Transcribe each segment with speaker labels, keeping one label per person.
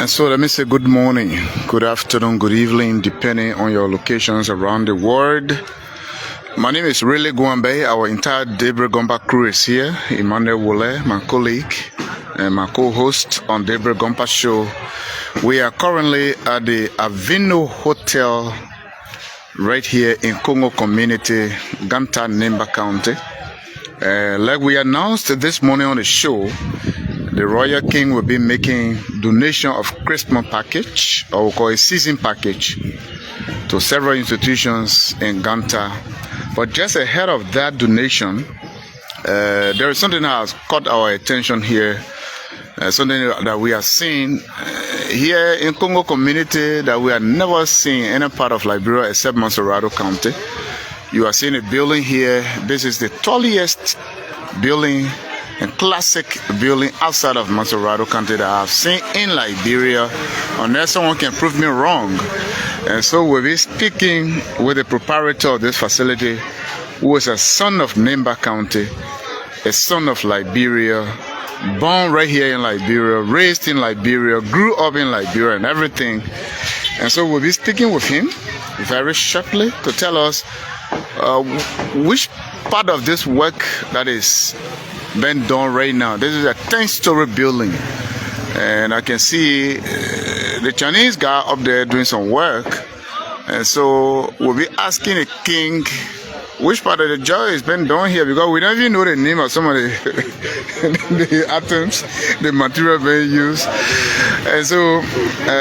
Speaker 1: And so let me say good morning, good afternoon, good evening, depending on your locations around the world. My name is Rele Guambe. Our entire Daybreak Gompa crew is here. Emmanuel Wole, my colleague, and my co-host on Daybreak Gompa Show. We are currently at the Avino Hotel right here in Congo Community, Ganta, Nimba County. Like we announced this morning on the show, the Royal King will be making donation of Christmas package, or we call it season package, to several institutions in Ganta. But just ahead of that donation, there is something that has caught our attention here, something that we are seeing here in Congo Community that we have never seen in any part of Liberia except Montserrado County. You are seeing a building here. This is the tallest building and classic building outside of Montserrado County that I've seen in Liberia, unless someone can prove me wrong. And so we'll be speaking with the proprietor of this facility, who is a son of Nimba County, a son of Liberia, born right here in Liberia, raised in Liberia, grew up in Liberia and everything. And so we'll be speaking with him very shortly to tell us which part of this work that is being done right now. This is a 10-story building, and I can see the Chinese guy up there doing some work. And so we'll be asking the king which part of the job is being done here, because we don't even know the name of some of the items, the material being used. And so,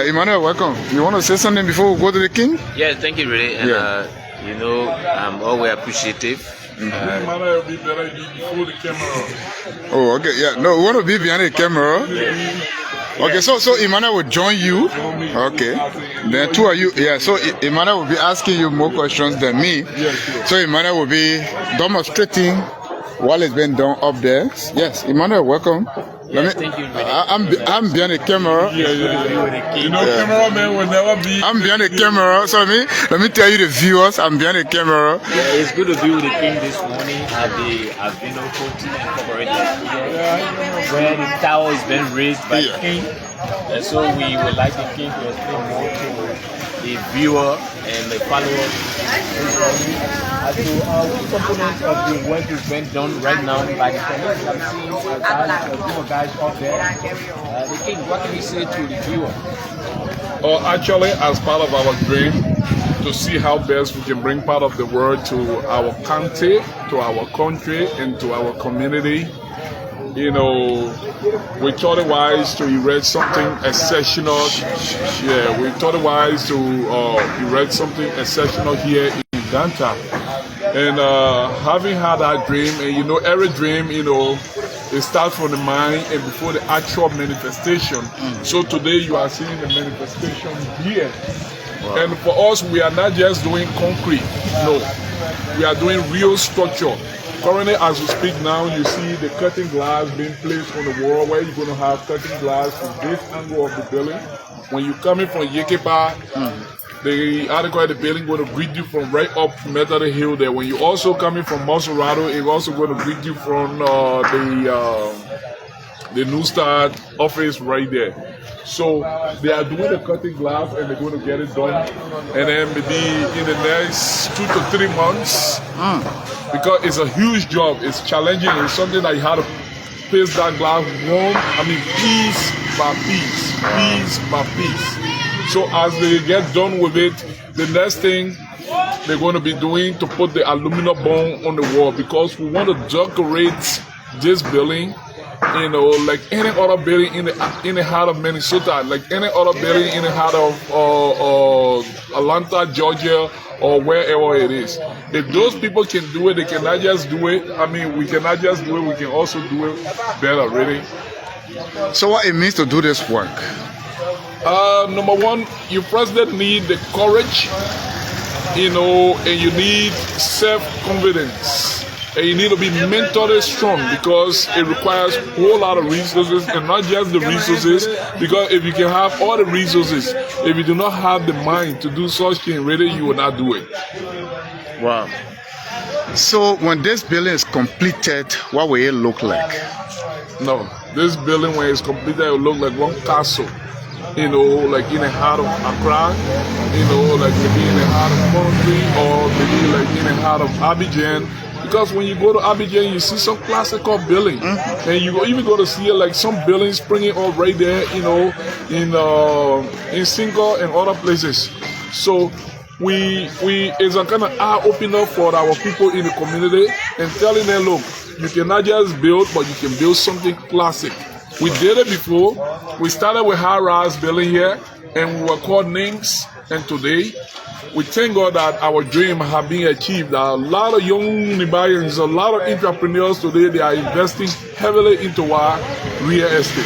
Speaker 1: Emmanuel, welcome. You want to say something before we go to the king?
Speaker 2: Yeah, thank you, really. And I'm always appreciative.
Speaker 3: Emmanuel will be better before the camera.
Speaker 1: Oh, okay, yeah. No, we want to be behind the camera. Okay, so Emmanuel will join you. Okay. Then two of you, yeah. So Emmanuel will be asking you more questions than me. So Emmanuel will be demonstrating what is being done up there. Yes, Emmanuel, welcome.
Speaker 2: Thank you.
Speaker 1: I'm behind the camera.
Speaker 3: You know, cameraman will never be.
Speaker 1: I'm behind the camera. So let me tell you the viewers, I'm behind the camera.
Speaker 2: Yeah, it's good to be with the king this morning at the Avino Hotel Incorporated here, where the tower is being raised by the king. And so we would like the king to explain more to the viewer and the followers as to which components of the work is being done right now by the police. I'm seeing guys up there. The king, what can you say to the viewer?
Speaker 3: Actually, as part of our dream to see how best we can bring part of the word to our county, to our country, and to our community, you know, we thought it wise to erect something exceptional. Yeah, we thought it wise to erect something exceptional here in Ganta. And having had that dream, and you know, every dream, you know, it starts from the mind and before the actual manifestation. So today you are seeing the manifestation here. Wow. And for us, we are not just doing concrete. No, we are doing real structure. Currently, as we speak now, you see the curtain glass being placed on the wall, where you're going to have curtain glass from this angle of the building. When you come in from Yekepa, the article at the building going to greet you from right up Metal Hill there. When you also coming from Montserrado, it's also going to greet you from the New Start office right there. So they are doing the cutting glass and they're going to get it done. And then maybe in the next 2 to 3 months, because it's a huge job, it's challenging, it's something that you have to place that glass piece by piece. So as they get done with it, the next thing they're going to be doing to put the aluminum bond on the wall, because we want to decorate this building, you know, like any other building in the heart of Minnesota, like any other building in the heart of Atlanta, Georgia, or wherever it is. If those people can do it, they cannot just do it. I mean, we cannot just do it, we can also do it better, really.
Speaker 1: So what it means to do this work?
Speaker 3: Number one, you first need the courage, you know, and you need self-confidence. And you need to be mentally strong, because it requires a whole lot of resources, and not just the resources, because if you can have all the resources, if you do not have the mind to do such thing, really, you will not do it.
Speaker 1: Wow. So when this building is completed, what will it look like?
Speaker 3: No, this building, when it's completed, it will look like one castle. like in the heart of Accra, like maybe in the heart of country, or maybe like in the heart of Abidjan. Because when you go to Abidjan, you see some classical building, and you even go to see like some buildings springing up right there, in Single and other places. So it's a kind of eye opener for our people in the community, and telling them, look, you cannot just build, but you can build something classic. We did it before. We started with high-rise building here, and we were called names. And today, we thank God that our dream have been achieved. That a lot of young Nibarians, a lot of entrepreneurs today, they are investing heavily into our real estate.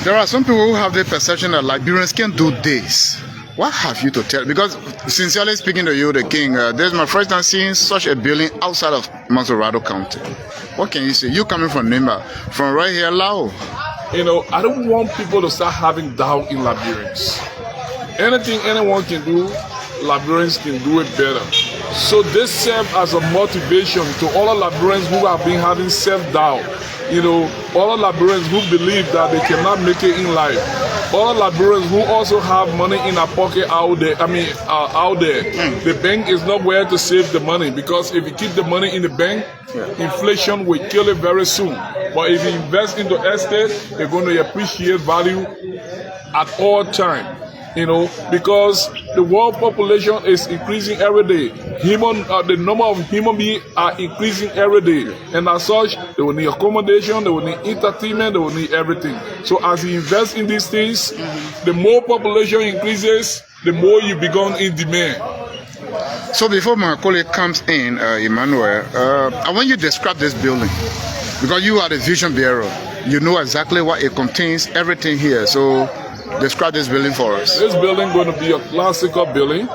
Speaker 1: There are some people who have the perception that Liberians can do this. What have you to tell? Because sincerely speaking to you, the king, this is my first time seeing such a building outside of Montserrado County. What can you say? You coming from Nimba, from right here, Lao.
Speaker 3: I don't want people to start having doubt in Liberians. Anything anyone can do, Liberians can do it better. So this serves as a motivation to all the Liberians who have been having self-doubt. All the Liberians who believe that they cannot make it in life. All the Liberians who also have money in their pocket out there. The bank is not where to save the money, because if you keep the money in the bank, inflation will kill it very soon. But if you invest into estate, you're going to appreciate value at all time. Because the world population is increasing every day. The number of human beings are increasing every day. And as such, they will need accommodation, they will need entertainment, they will need everything. So as you invest in these things, the more population increases, the more you become in demand.
Speaker 1: So before my colleague comes in, Emmanuel, I want you to describe this building. Because you are the vision bearer. You know exactly what it contains, everything here. So describe this building for us.
Speaker 3: This building going to be a classical building.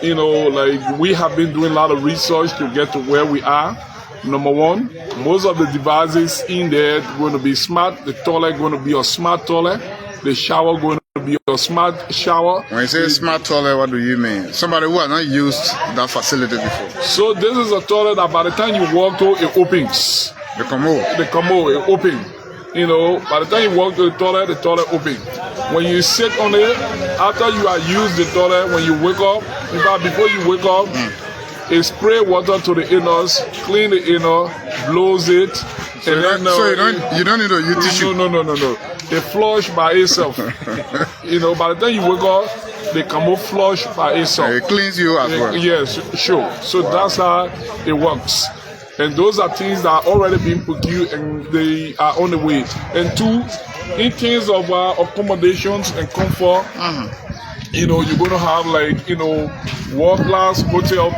Speaker 3: Like we have been doing a lot of research to get to where we are. Number one, most of the devices in there going to be smart. The toilet going to be a smart toilet. The shower going to be a smart shower.
Speaker 1: When you say smart toilet, what do you mean? Somebody who has not used that facility before.
Speaker 3: So this is a toilet that by the time you walk through, it opens.
Speaker 1: The commode,
Speaker 3: it opens. By the time you walk to the toilet opens. When you sit on it, after you have used the toilet, when you wake up, in fact, before you wake up, it spray water to the anus, clean the anus, blows it.
Speaker 1: So, you don't need to use tissue?
Speaker 3: No. It flush by itself. By the time you wake up, the commode flush by itself.
Speaker 1: It cleans you as well?
Speaker 3: Yes, sure. So that's how it works. And those are things that are already being procured and they are on the way. And two, in terms of accommodations and comfort, you're going to have world-class hotel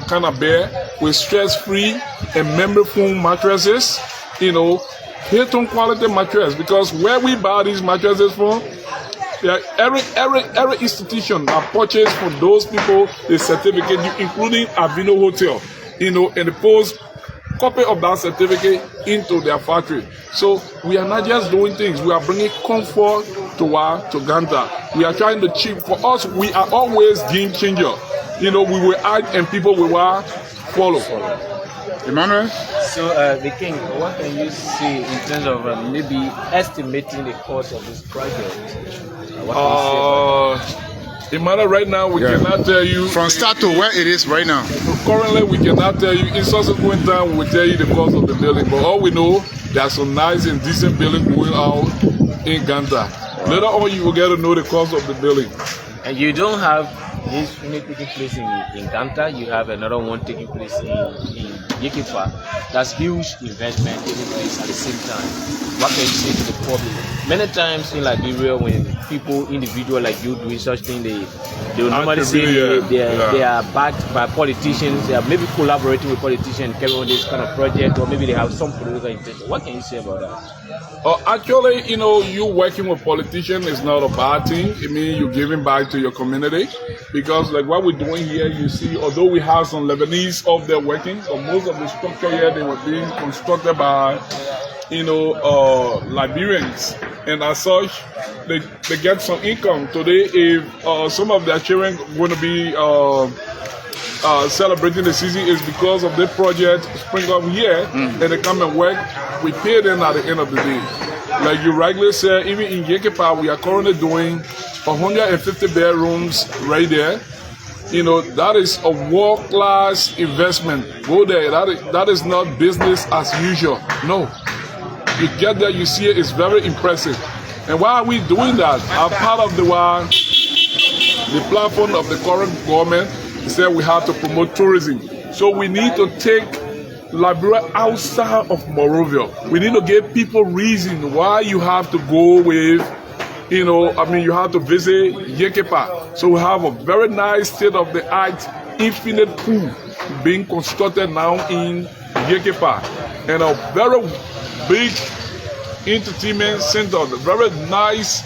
Speaker 3: kind of bed with stress-free and memory foam mattresses, Hilton quality mattress, because where we buy these mattresses from, every institution that purchased for those people the certificate, including Avino Hotel, and the post copy of that certificate into their factory. So we are not just doing things, we are bringing comfort to Ganta. We are trying to cheap. For us, we are always game changer. We will act and people will follow.
Speaker 1: Emmanuel?
Speaker 2: So the king, what can you see in terms of maybe estimating the cost of this project? What can you say about that?
Speaker 3: Emmanuel, right now we cannot tell you
Speaker 1: from start to where it is right now.
Speaker 3: Currently, we cannot tell you. In subsequent time, we will tell you the cost of the building. But all we know, there's some nice and decent building going out in Ganta. Later on, you will get to know the cost of the building.
Speaker 2: And you don't have this unit taking place in Ganta. You have another one taking place in Yekifa. That's huge investment taking place at the same time. What can you say to the public? Many times in Liberia, when individuals like you doing such thing, they will normally say they are backed by politicians. They are maybe collaborating with politicians, carry on this kind of project, or maybe they have some political intention. What can you say about that?
Speaker 3: Actually, you working with politicians is not a bad thing. I mean, you're giving back to your community, because like what we're doing here, you see, although we have some Lebanese of their working, but most of the structure here, they were being constructed by Liberians, and as such, they get some income. Today, if some of their children going to be celebrating the season, is because of the project spring up here, and they come and work. We pay them at the end of the day. like you rightly said, even in Yekepa, we are currently doing 150 bedrooms right there. You know, that is a world-class investment. Go there. That is not business as usual. No. You get there, you see it, it's very impressive. And why are we doing that? As part of the platform of the current government said we have to promote tourism. So we need to take Liberia outside of Monrovia. We need to give people reason why you have to go with, you know, I mean, you have to visit Yekepa. So we have a very nice state-of-the-art infinite pool being constructed now in Yekepa. And a very big entertainment center, a very nice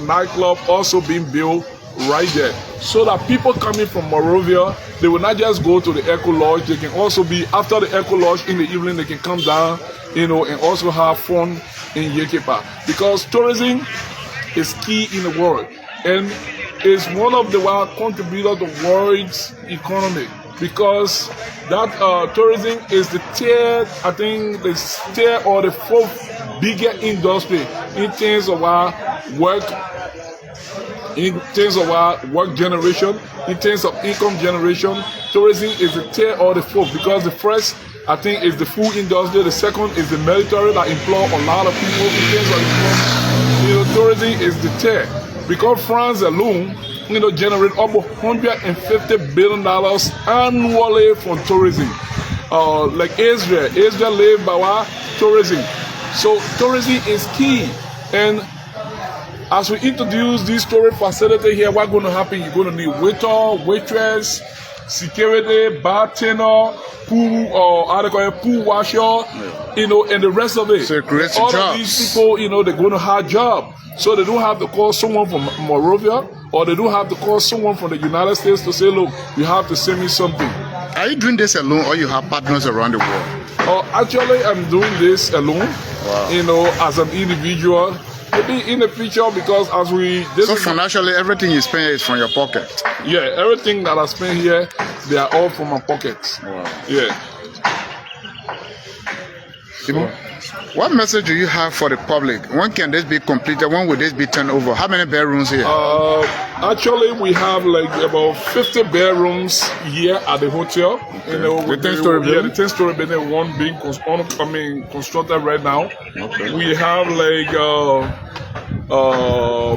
Speaker 3: nightclub also being built right there, so that people coming from Monrovia, they will not just go to the Echo Lodge, they can also be, after the Echo Lodge in the evening, they can come down, you know, and also have fun in Yekepa. Because tourism is key in the world, and is one of the contributors to the world's economy, because that tourism is the third, I think the third or the fourth bigger industry in terms of our work, in terms of our work generation, in terms of income generation. Tourism is the third or the fourth, because the first, I think, is the food industry. The second is the military that employ a lot of people. In terms of employment, you know, tourism is the third, because France alone, you know, generate almost $150 billion annually from tourism. Like Israel live by our tourism. So tourism is key. And as we introduce this storage facility here, what's going to happen? You're going to need waiter, waitress, security, bartender, pool washer, you know, and the rest of it.
Speaker 1: So it creates
Speaker 3: all
Speaker 1: jobs.
Speaker 3: of these people, you know, they're going to have jobs. So they don't have to call someone from Monrovia, or they don't have to call someone from the United States to say, look, you have to send me something.
Speaker 1: Are you doing this alone, or you have partners around the world?
Speaker 3: Actually, I'm doing this alone, you know, as an individual. Maybe in the future, because as we...
Speaker 1: So financially, everything you spend is from your pocket?
Speaker 3: Yeah, everything that I spend here, they are all from my pockets.
Speaker 1: Wow.
Speaker 3: Yeah.
Speaker 1: What message do you have for the public? When can this be completed? When will this be turned over? How many bedrooms here?
Speaker 3: Actually, we have like about 50 bedrooms here at the hotel. Okay. You know,
Speaker 1: the 10-story building?
Speaker 3: Yeah, the 10-story building, one being constructed right now. Okay. We have like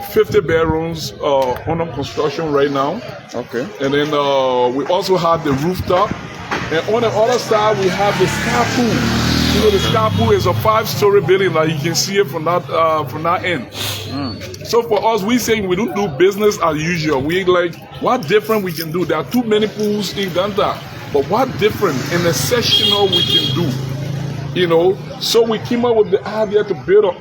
Speaker 3: 50 bedrooms under construction right now. Okay. And then we also have the rooftop. And on the other side, we have the sky pool. You know, the sky pool is a 5-story building, like you can see it from that end. So for us, we saying we don't do business as usual. We like, what different we can do? There are too many pools in Ganta, but what different and exceptional we can do? You know, so we came up with the idea to build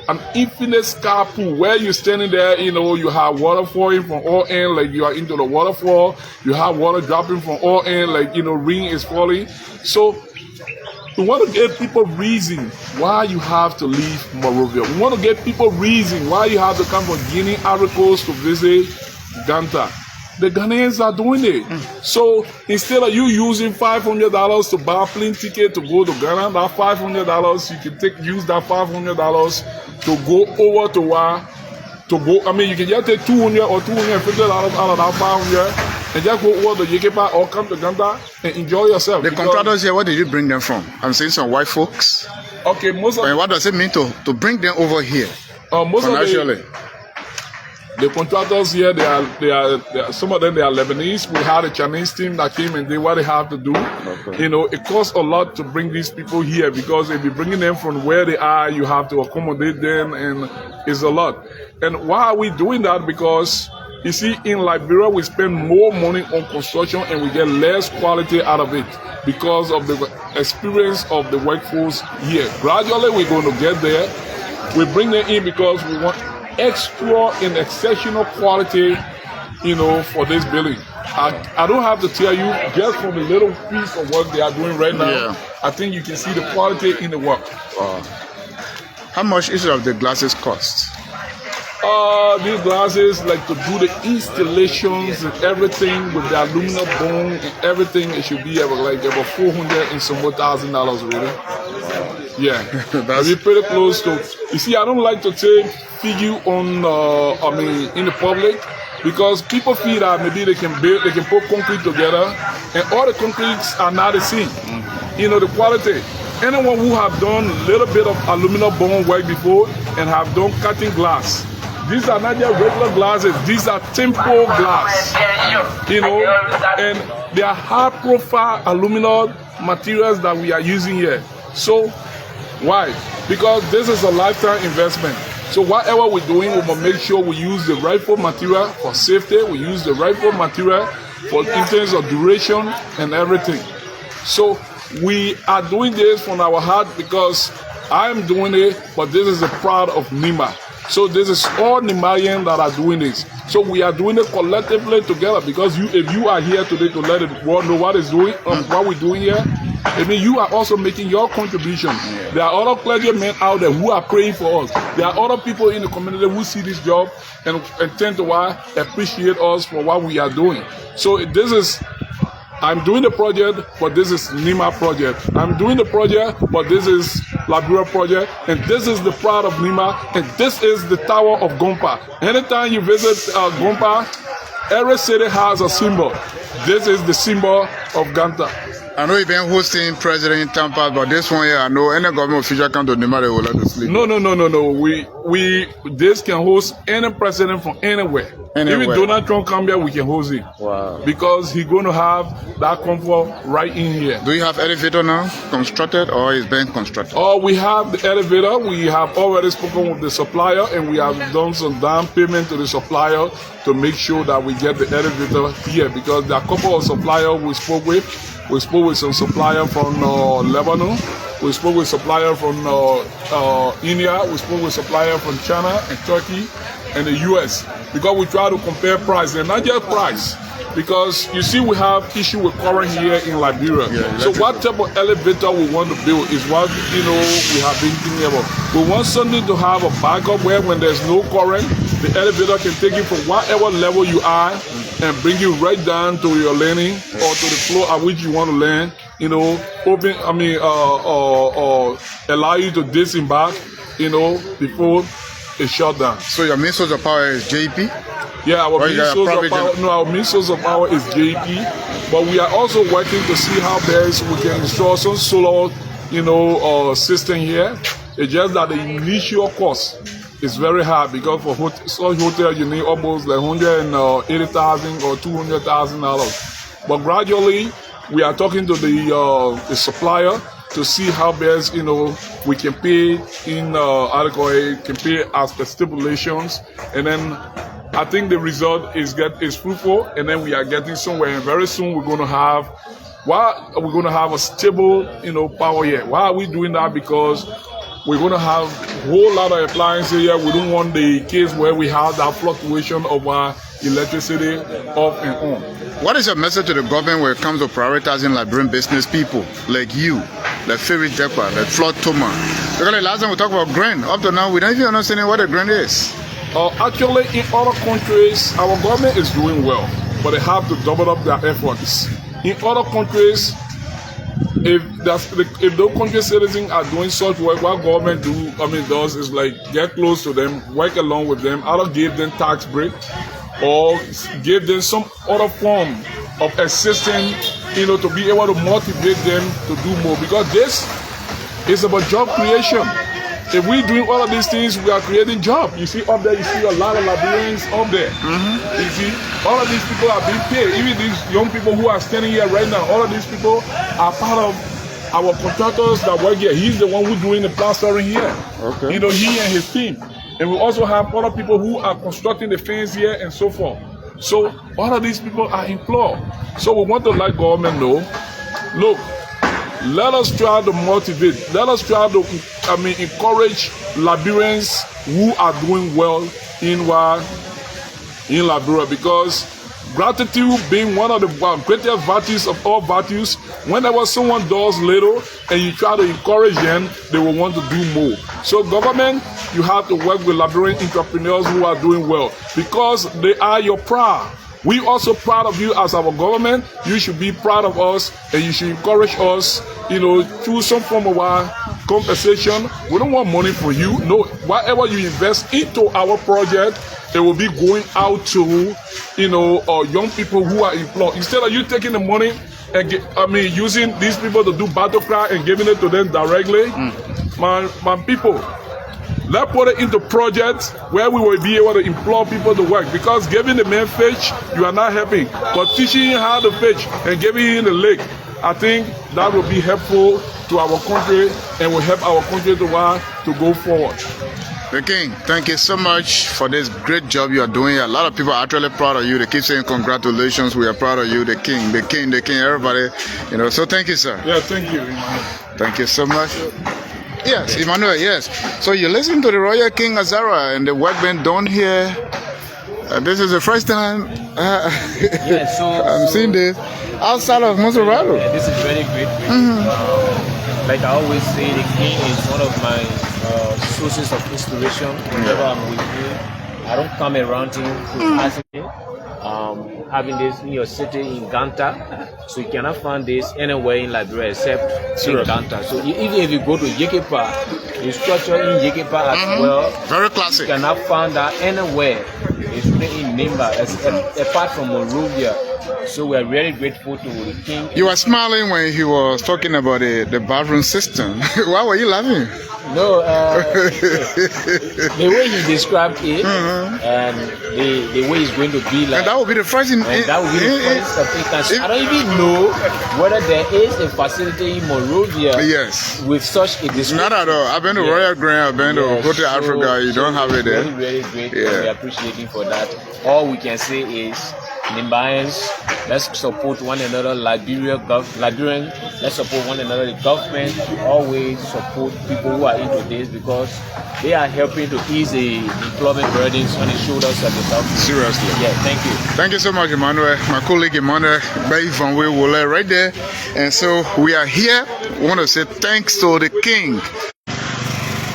Speaker 3: an infinite sky pool where you're standing there, you know, you have water falling from all ends, like you are into the waterfall. You have water dropping from all ends, like, you know, rain is falling. So we want to give people reason why you have to leave Monrovia. We want to give people reason why you have to come from Guinea, Ivory Coast to visit Ganta. The Ghanaians are doing it. So instead of you using $500 to buy a plane ticket to go to Ghana, that $500 you can use that $500 to go over to where to go. I mean, you can just take $200 or $250 out of that $500 and just go over to Yekepa or come to Ganta and enjoy yourself.
Speaker 1: The contractors here, where did you bring them from? I'm seeing some white folks.
Speaker 3: Okay, most of.
Speaker 1: And what does it mean to bring them over here?
Speaker 3: Most
Speaker 1: financially?
Speaker 3: The contractors here, they are some of them, they are Lebanese. We had a Chinese team that came and did what they have to do. Okay. You know, it costs a lot to bring these people here, because if you're bringing them from where they are, you have to accommodate them, and it's a lot. And why are we doing that? Because you see, in Liberia, we spend more money on construction and we get less quality out of it because of the experience of the workforce here. Gradually, we're going to get there. We bring them in because we want extra and exceptional quality, you know, for this building. I don't have to tell you, just from the little piece of work they are doing right now, I think you can see the quality in the work.
Speaker 1: How much each of the glasses cost?
Speaker 3: These glasses, like to do the installations and everything with the aluminum bone and everything, it should be about $400 and some more $1,000 really. Yeah, that's be pretty close to. You see, I don't like to take figure on. In the public, because people feel that maybe they can put concrete together, and all the concretes are not the same. You know, the quality. Anyone who have done a little bit of aluminum bond work before and have done cutting glass, these are not just regular glasses. These are temple glass. You know, and they are high-profile aluminum materials that we are using here. So. Why? Because this is a lifetime investment. So whatever we're doing, we must make sure we use the rightful material for safety. We use the rightful material for in terms of duration and everything. So we are doing this from our heart because I am doing it, but this is a proud of Nimba. So this is all Nimbayan that are doing this. So we are doing it collectively together because if you are here today to let the world know what we're doing here, I mean, you are also making your contribution. There are other clergymen out there who are praying for us. There are other people in the community who see this job and tend to appreciate us for what we are doing. So this is, I'm doing the project, but this is Nimba project. I'm doing the project, but this is Liberia project, and this is the pride of Nimba, and this is the Tower of Gompa. Anytime you visit Gompa, every city has a symbol. This is the symbol of Ganta.
Speaker 1: I know you've been hosting President Tampa, but this one here, I know any government official come to Nimba, they will let us sleep.
Speaker 3: No. This can host any president from anywhere. Even Donald Trump come here, we can host him.
Speaker 1: Wow.
Speaker 3: Because he's going to have that comfort right in here.
Speaker 1: Do you have elevator now constructed, or is being constructed?
Speaker 3: Oh, we have the elevator. We have already spoken with the supplier, and we have done some down payment to the supplier to make sure that we get the elevator here. Because there are a couple of suppliers we spoke with. We spoke with some supplier from Lebanon. We spoke with supplier from India. We spoke with supplier from China and Turkey and the US. Because we try to compare price, and not just price. Because you see, we have issue with current here in Liberia. Yeah, so what type of elevator we want to build is what we have been thinking about. We want something to have a backup where when there's no current, the elevator can take you from whatever level you are and bring you right down to your landing or to the floor at which you want to land. Allow you to disembark, before it's shut down.
Speaker 1: So your main source of power is JP?
Speaker 3: Yeah, our main source of power is JP, but we are also working to see how best we can install some solar, system here. It's just that the initial cost is very high because for such hotel you need almost like $180,000 or $200,000. But gradually, we are talking to the supplier to see how best we can pay can pay as per stipulations, and then I think the result is fruitful, and then we are getting somewhere. And very soon we're going to have a stable power here. Why are we doing that? Because we're going to have a whole lot of appliances here. We don't want the case where we have that fluctuation of our electricity off and on.
Speaker 1: What is your message to the government when it comes to prioritizing Liberian business people like you, like Ferry Dekwa, like Floyd Toma? Because the last time we talked about grain, up to now we don't even understand what the grain is.
Speaker 3: Actually, in other countries, our government is doing well, but they have to double up their efforts. In other countries, if those country citizens are doing such work, what government does is like get close to them, work along with them, either give them tax break or give them some other form of assistance, to be able to motivate them to do more. Because this is about job creation. If we're doing all of these things, we are creating jobs. You see up there, you see a lot of Liberians up there. Mm-hmm. You see, all of these people are being paid. Even these young people who are standing here right now, all of these people are part of our contractors that work here. He's the one who's doing the plastering here. Okay. He and his team. And we also have other people who are constructing the fence here and so forth. So all of these people are employed. So we want to let government know, look, let us try to motivate. Let us try to, encourage Liberians who are doing well in Liberia, because gratitude being one of the greatest virtues of all virtues. Whenever someone does little and you try to encourage them, they will want to do more. So government, you have to work with Liberian entrepreneurs who are doing well, because they are your pride. We also proud of you as our government. You should be proud of us, and you should encourage us, through some form of compensation. We don't want money for you. No, whatever you invest into our project, it will be going out to, young people who are employed. Instead of you taking the money and using these people to do battle cry and giving it to them directly, my people, let's put it into projects where we will be able to employ people to work. Because giving the man fish, you are not helping. But teaching him how to fish and giving him the lake, I think that will be helpful to our country and will help our country to go forward.
Speaker 1: The King, thank you so much for this great job you are doing. A lot of people are actually proud of you. They keep saying congratulations, we are proud of you, the King, everybody. So thank you, sir.
Speaker 3: Yeah, thank you.
Speaker 1: Thank you so much. Yes, Emmanuel, yes. So you listen to the Royal King Azara and the work being done here. This is the first time I'm seeing this outside of Montserrado.
Speaker 2: Yeah, this is very great. Like I always say, the King is one of my sources of inspiration. Whenever I'm with him, I don't come around him to ask him. Having this in your city in Ganta, so you cannot find this anywhere in Liberia except in Ganta. So even if you go to Yekepa, the structure in Yekepa as well,
Speaker 1: very classic.
Speaker 2: You cannot find that anywhere. It's really in Nimba, apart from Monrovia. So we are really grateful to the King.
Speaker 1: You were smiling when he was talking about the bathroom system. Why were you laughing?
Speaker 2: No, the way he described it and the way it's going to be like.
Speaker 1: And that will be the first in.
Speaker 2: That will be the first of it. I don't even know whether there is a facility in Monrovia.
Speaker 1: Yes.
Speaker 2: With such a description.
Speaker 1: Not at all. I've been to Royal Grand. I've been to go to Africa. You don't have it there.
Speaker 2: Very, very great. Yeah. We appreciate him for that. All we can say is, Nimbayans, let's support one another. Liberian, let's support one another. The government always support people who are into this because they are helping to ease the employment burdens on the shoulders of the government.
Speaker 1: Seriously.
Speaker 2: Yeah, thank you.
Speaker 1: Thank you so much, Emmanuel. My colleague Emmanuel Van Wole right there. And so we are here. We want to say thanks to the King.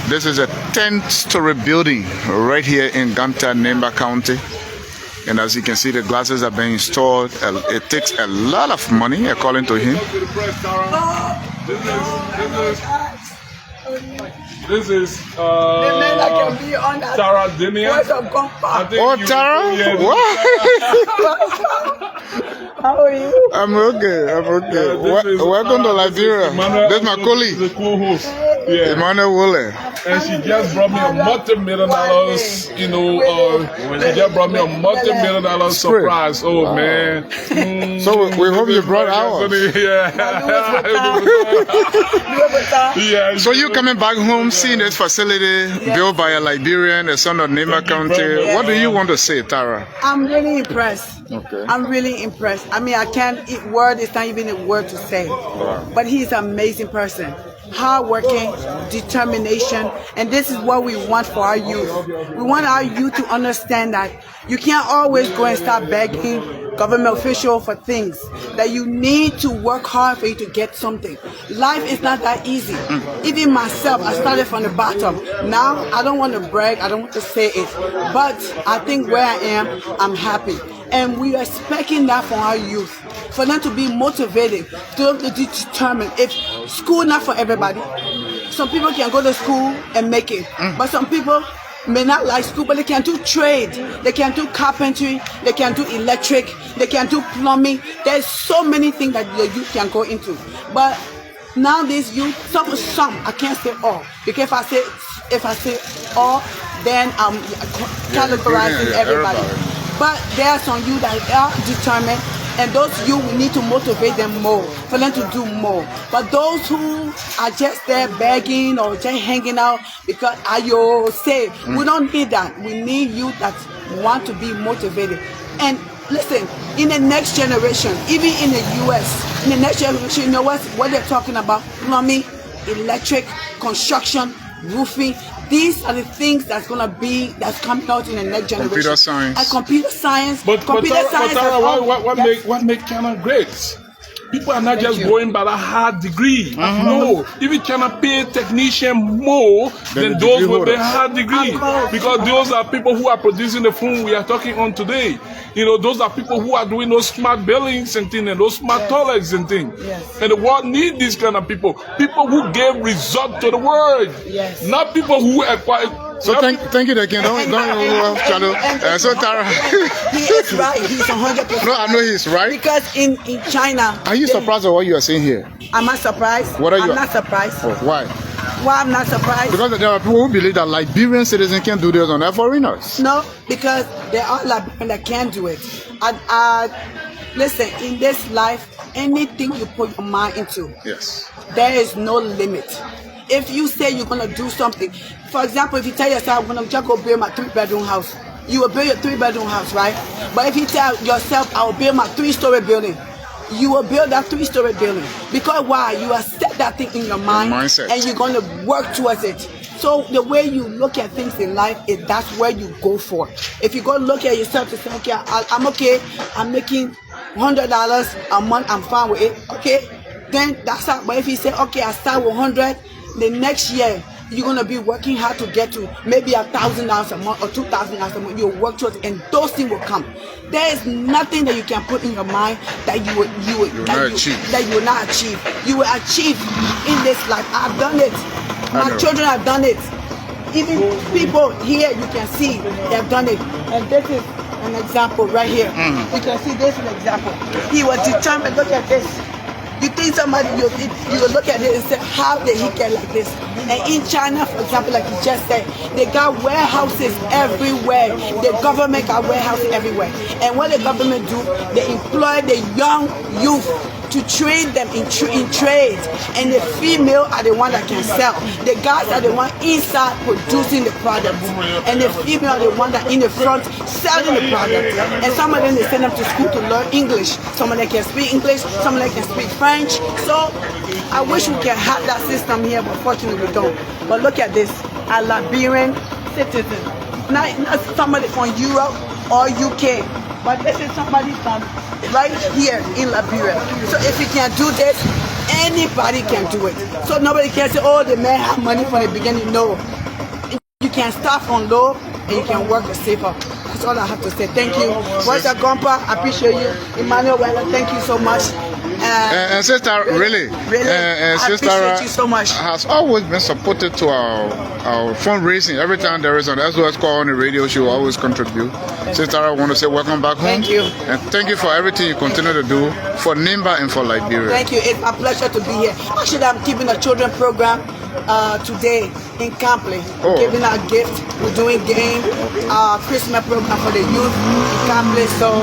Speaker 1: This is a 10-story building right here in Ganta, Nimba County. And as you can see, the glasses are being installed. It takes a lot of money, according to him.
Speaker 3: This is Tara Demian.
Speaker 1: Oh, Tara? What?
Speaker 4: How are you?
Speaker 1: I'm okay. Welcome to Liberia. This is my colleague.
Speaker 3: The co-host. Yeah.
Speaker 1: Emmanuel Wole.
Speaker 3: And she just brought me a multi-million-dollar, she just brought me a multi-million-dollar surprise. Oh, man.
Speaker 1: So we hope you brought ours.
Speaker 3: Yeah.
Speaker 1: So you coming back home, seeing this facility built by a Liberian, a son of Nimba County. What do you want to say, Tara?
Speaker 4: I'm really impressed.
Speaker 1: Okay.
Speaker 4: I'm really impressed. I mean, I can't, word is not even a word to say. Wow. But he's an amazing person. Hard-working, determination, and this is what we want for our youth. We want our youth to understand that you can't always go and start begging government officials for things, that you need to work hard for you to get something. Life is not that easy. Even myself, I started from the bottom. Now, I don't want to brag, I don't want to say it, but I think where I am, I'm happy. And we are expecting that from our youth, for them to be motivated, to be determined. If school not for everybody, some people can go to school and make it, but some people may not like school, but they can do trade, they can do carpentry, they can do electric, they can do plumbing. There's so many things that the youth can go into. But now these youth, some, I can't say all, because if I say all, then I'm categorizing everybody. But there are some youth that are determined, and those youth, we need to motivate them more, for them to do more. But those who are just there begging or just hanging out because you say, we don't need that. We need youth that want to be motivated. And listen, in the next generation, even in the US, in the next generation, you know what they're talking about? Plumbing, electric, construction, roofing. These are the things that's coming out in the next generation.
Speaker 1: Computer science.
Speaker 4: And computer science.
Speaker 3: But
Speaker 4: computer science.
Speaker 3: What make Canada great? People are not just going by a hard degree. No, if you cannot pay technician more than those with a hard degree, because those are people who are producing the food we are talking on today. You know, those are people who are doing those smart buildings and things, and those smart toilets and things. And the world needs these kind of people. People who give result to the world, not people who acquire.
Speaker 1: So thank you again. Don't Chalo. So Tara,
Speaker 4: he is right. He's 100%.
Speaker 1: no, I know he's right.
Speaker 4: Because in China,
Speaker 1: Are you surprised at what you are saying here?
Speaker 4: am I surprised?
Speaker 1: What are you?
Speaker 4: I'm not surprised.
Speaker 1: Oh, why?
Speaker 4: Why I'm not surprised?
Speaker 1: Because there are people who believe that Liberian citizens can do this on their foreigners.
Speaker 4: No, because there are Liberians that can do it. Listen, in this life, anything you put your mind into, there is no limit. If you say you're gonna do something, for example, if you tell yourself I'm gonna just go build my 3-bedroom house, you will build your 3-bedroom house, right? But if you tell yourself I will build my 3-story building, you will build that 3-story building. Because why? You have set that thing in your mind, and you're gonna work towards it. So the way you look at things in life is that's where you go for. If you go look at yourself to say, okay, I'm okay, I'm making $100 a month, I'm fine with it, okay? Then that's how. But if you say, okay, I start with 100, the next year you're gonna be working hard to get to maybe $1,000 a month or $2,000 a month. You'll work towards it, and those things will come. There is nothing that you can put in your mind that you will not achieve. You will achieve in this life. I've done it. My children have done it. Even people here, you can see they have done it. And this is an example right here. You can see this is an example. He was determined. Look at this. You think somebody, you will look at it and say, how did he get like this? And in China, for example, like you just said, they got warehouses everywhere. The government got warehouses everywhere. And what the government do, they employ the young youth to train them in trades. And the female are the one that can sell. The guys are the one inside producing the product. And the female are the one that in the front selling the product. And some of them, they send them to school to learn English. Some of them can speak English, some of them can speak French. So I wish we can have that system here, but fortunately we don't. But look at this, a Liberian citizen. Not somebody from Europe or UK, but this is somebody from right here in Liberia. So if you can do this, anybody can do it. So nobody can say, oh, the man have money from the beginning. No. You can start from low and you can work safer. That's all I have to say. Thank you. Montserrado Gompa, I appreciate you. Emmanuel, thank you so much.
Speaker 1: And Sister, really,
Speaker 4: I appreciate you so much.
Speaker 1: Has always been supportive to our fundraising. Every time there is an SOS call on the radio, she will always contribute. Sister, I want to say welcome back home.
Speaker 4: Thank you.
Speaker 1: And thank you for everything you continue to do for Nimba and for Liberia.
Speaker 4: Thank you. It's a pleasure to be here. Actually, I'm keeping a children program today in Campley. Giving out gifts. We're doing game, Christmas program for the youth in Campley. So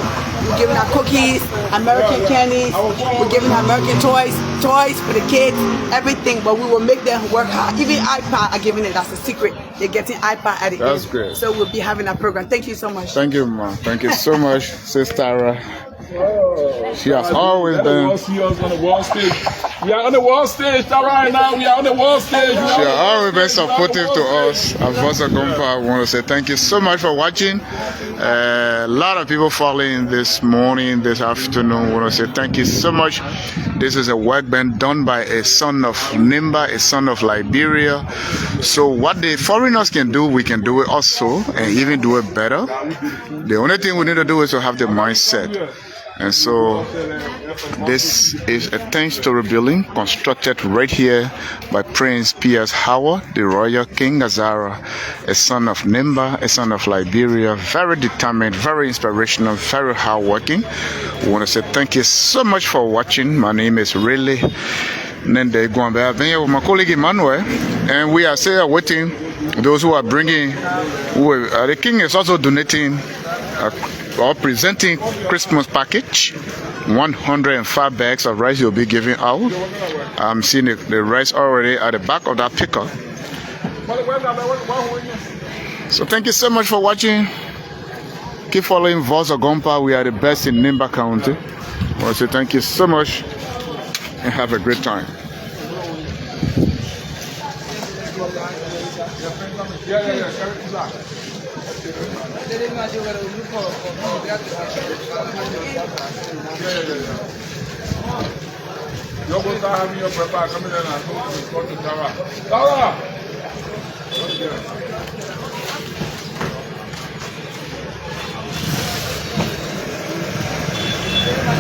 Speaker 4: we're giving out cookies, American candies. We're giving out American toys for the kids, everything. But we will make them work hard. Even iPad are giving it. That's a secret. They're getting iPad at the end.
Speaker 1: That's great.
Speaker 4: So we'll be having a program. Thank you so much.
Speaker 1: Thank you, ma. Thank you so much, Sister. She has always been.
Speaker 3: See us on the world stage. We are on the world stage right now. We are on the world stage.
Speaker 1: She has always been supportive to us. Montserrado Gompa, I want to say thank you so much for watching. A lot of people following this morning, this afternoon. I want to say thank you so much. This is a work been done by a son of Nimba, a son of Liberia. So what the foreigners can do, we can do it also, and even do it better. The only thing we need to do is to have the mindset. And so this is a 10-story building constructed right here by Prince P.S. Howard, the royal King Azara, a son of Nimba, a son of Liberia, very determined, very inspirational, very hardworking. We want to say thank you so much for watching. My name is Really Nende Gwambe. I've been here with my colleague Emmanuel, and we are still waiting. Those who are bringing, the King is also donating or presenting Christmas package. 105 bags of rice you'll be giving out. I'm seeing the rice already at the back of that pickup. So thank you so much for watching. Keep following Montserrado Gompa. We are the best in Nimba County. I want to say thank you so much and have a great time. Yeah.
Speaker 3: Don't go start having your breakfast. Come in and go to Tara. Tara!